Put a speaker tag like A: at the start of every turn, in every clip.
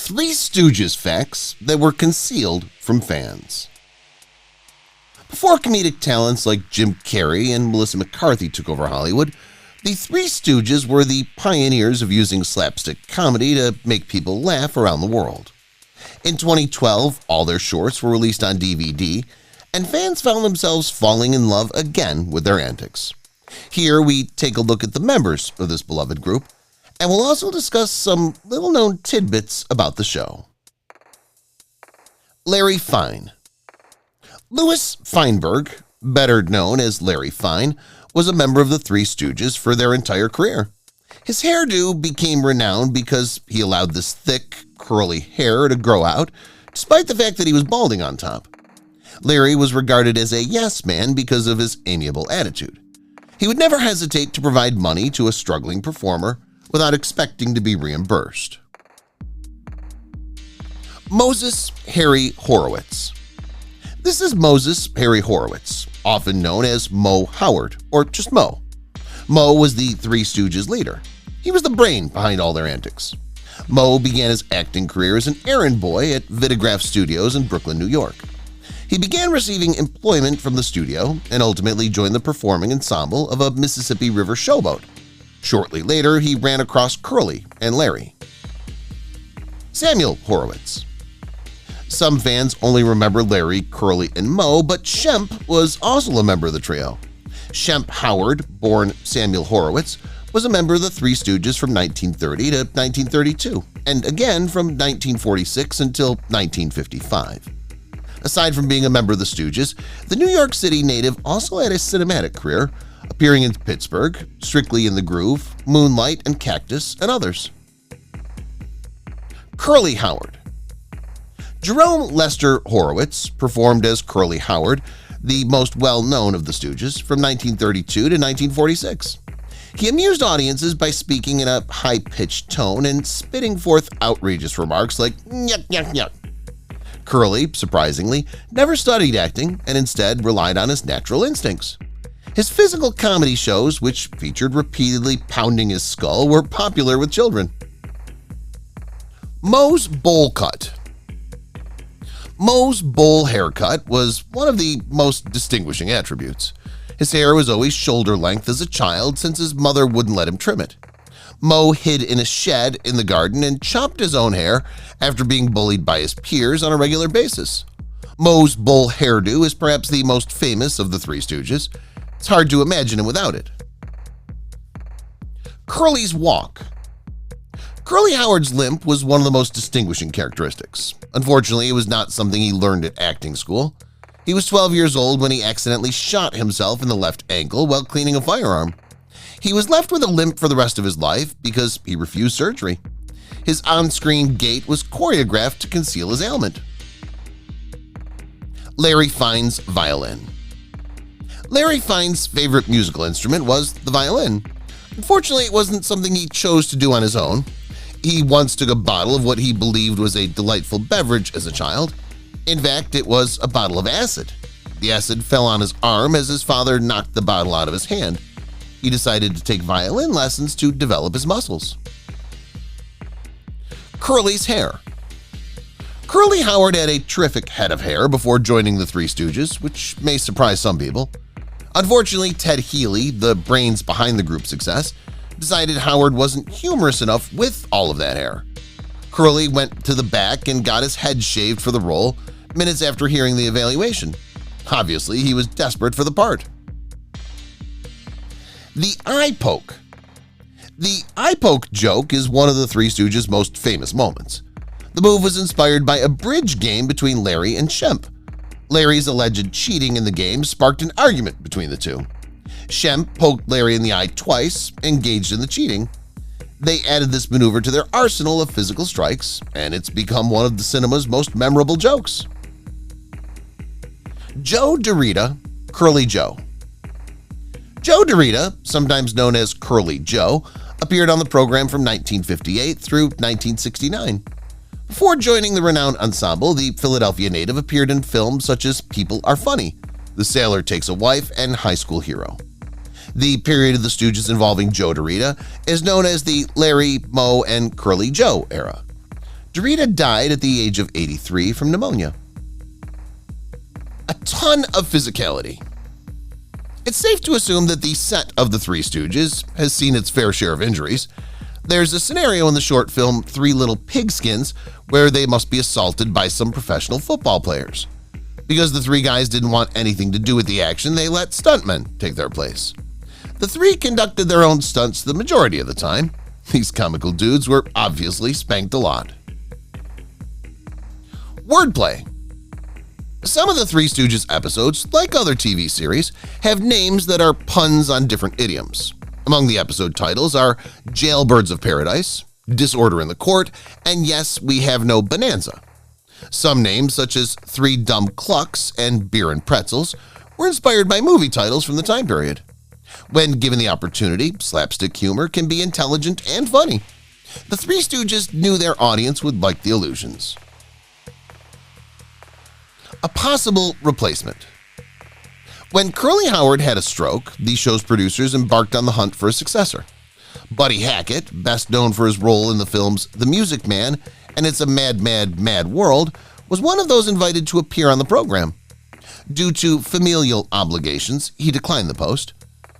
A: Three Stooges facts that were concealed from fans. Before comedic talents like Jim Carrey and Melissa McCarthy took over Hollywood, the Three Stooges were the pioneers of using slapstick comedy to make people laugh around the world. In 2012, all their shorts were released on DVD, and fans found themselves falling in love again with their antics. Here we take a look at the members of this beloved group, and we'll also discuss some little-known tidbits about the show. Larry Fine. Louis Feinberg, better known as Larry Fine, was a member of the Three Stooges for their entire career. His hairdo became renowned because he allowed this thick, curly hair to grow out, despite the fact that he was balding on top. Larry was regarded as a yes man because of his amiable attitude. He would never hesitate to provide money to a struggling performer without expecting to be reimbursed. Moses Harry Horowitz. This is Moses Harry Horowitz, often known as Mo Howard, or just Mo. Mo was the Three Stooges leader. He was the brain behind all their antics. Mo began his acting career as an errand boy at Vitagraph Studios in Brooklyn, New York. He began receiving employment from the studio and ultimately joined the performing ensemble of a Mississippi River showboat. Shortly later, he ran across Curly and Larry. Samuel Horowitz. Some fans only remember Larry, Curly, and Mo, but Shemp was also a member of the trio. Shemp Howard, born Samuel Horowitz, was a member of the Three Stooges from 1930 to 1932, and again from 1946 until 1955. Aside from being a member of the Stooges, the New York City native also had a cinematic career, appearing in Pittsburgh, Strictly in the Groove, Moonlight and Cactus, and others. Curly Howard. Jerome Lester Horowitz performed as Curly Howard, the most well-known of the Stooges, from 1932 to 1946. He amused audiences by speaking in a high-pitched tone and spitting forth outrageous remarks like "yuck, yuck, yuck." Curly, surprisingly, never studied acting and instead relied on his natural instincts. His physical comedy shows, which featured repeatedly pounding his skull, were popular with children. Moes Bowl Cut. Moes Bowl haircut was one of the most distinguishing attributes. His hair was always shoulder length as a child since his mother wouldn't let him trim it. Mo hid in a shed in the garden and chopped his own hair after being bullied by his peers on a regular basis. Mo's bowl hairdo is perhaps the most famous of the Three Stooges. It's hard to imagine him without it. Curly's walk. Curly Howard's limp was one of the most distinguishing characteristics. Unfortunately, it was not something he learned at acting school. He was 12 years old when he accidentally shot himself in the left ankle while cleaning a firearm. He was left with a limp for the rest of his life because he refused surgery. His on-screen gait was choreographed to conceal his ailment. Larry Fine's violin. Larry Fine's favorite musical instrument was the violin. Unfortunately, it wasn't something he chose to do on his own. He once took a bottle of what he believed was a delightful beverage as a child. In fact, it was a bottle of acid. The acid fell on his arm as his father knocked the bottle out of his hand. He decided to take violin lessons to develop his muscles. Curly's hair. Curly Howard had a terrific head of hair before joining the Three Stooges, which may surprise some people. Unfortunately, Ted Healy, the brains behind the group's success, decided Howard wasn't humorous enough with all of that hair. Curly went to the back and got his head shaved for the role minutes after hearing the evaluation. Obviously, he was desperate for the part. The eye poke. The eye poke joke is one of the Three Stooges' most famous moments. The move was inspired by a bridge game between Larry and Shemp. Larry's alleged cheating in the game sparked an argument between the two. Shemp poked Larry in the eye twice, engaged in the cheating. They added this maneuver to their arsenal of physical strikes, and it's become one of the cinema's most memorable jokes. Joe DeRita, Curly Joe. Joe DeRita, sometimes known as Curly Joe, appeared on the program from 1958 through 1969. Before joining the renowned ensemble, the Philadelphia native appeared in films such as People Are Funny, The Sailor Takes a Wife, and High School Hero. The period of the Stooges involving Joe DeRita is known as the Larry, Mo, and Curly Joe era. Dorita died at the age of 83 from pneumonia. A ton of physicality. It's safe to assume that the set of the Three Stooges has seen its fair share of injuries. There's a scenario in the short film Three Little Pigskins where they must be assaulted by some professional football players. Because the three guys didn't want anything to do with the action, they let stuntmen take their place. The three conducted their own stunts the majority of the time. These comical dudes were obviously spanked a lot. Wordplay. Some of the Three Stooges episodes, like other TV series, have names that are puns on different idioms. Among the episode titles are Jailbirds of Paradise, Disorder in the Court, and Yes, We Have No Bonanza. Some names, such as Three Dumb Clucks and Beer and Pretzels, were inspired by movie titles from the time period. When given the opportunity, slapstick humor can be intelligent and funny. The Three Stooges knew their audience would like the illusions. A possible replacement. When Curly Howard had a stroke, the show's producers embarked on the hunt for a successor. Buddy Hackett, best known for his role in the films The Music Man and It's a Mad, Mad, Mad World, was one of those invited to appear on the program. Due to familial obligations, he declined the post.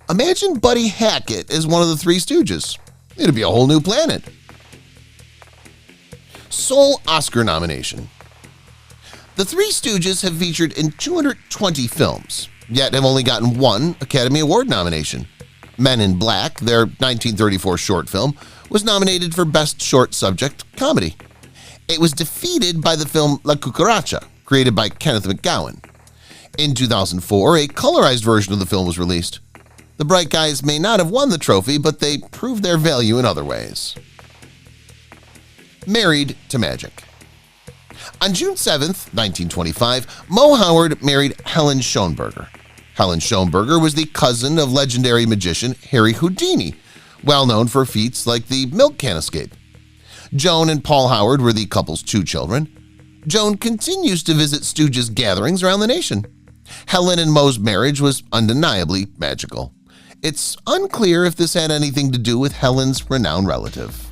A: Imagine Buddy Hackett as one of the Three Stooges. It'd be a whole new planet. Sole Oscar nomination. The Three Stooges have featured in 220 films, yet have only gotten one Academy Award nomination. Men in Black, their 1934 short film, was nominated for Best Short Subject Comedy. It was defeated by the film La Cucaracha, created by Kenneth McGowan. In 2004, a colorized version of the film was released. The Bright Guys may not have won the trophy, but they proved their value in other ways. Married to Magic. On June 7, 1925, Moe Howard married Helen Schoenberger. Helen Schoenberger was the cousin of legendary magician Harry Houdini, well known for feats like the milk can escape. Joan and Paul Howard were the couple's two children. Joan continues to visit Stooges gatherings around the nation. Helen and Moe's marriage was undeniably magical. It's unclear if this had anything to do with Helen's renowned relative.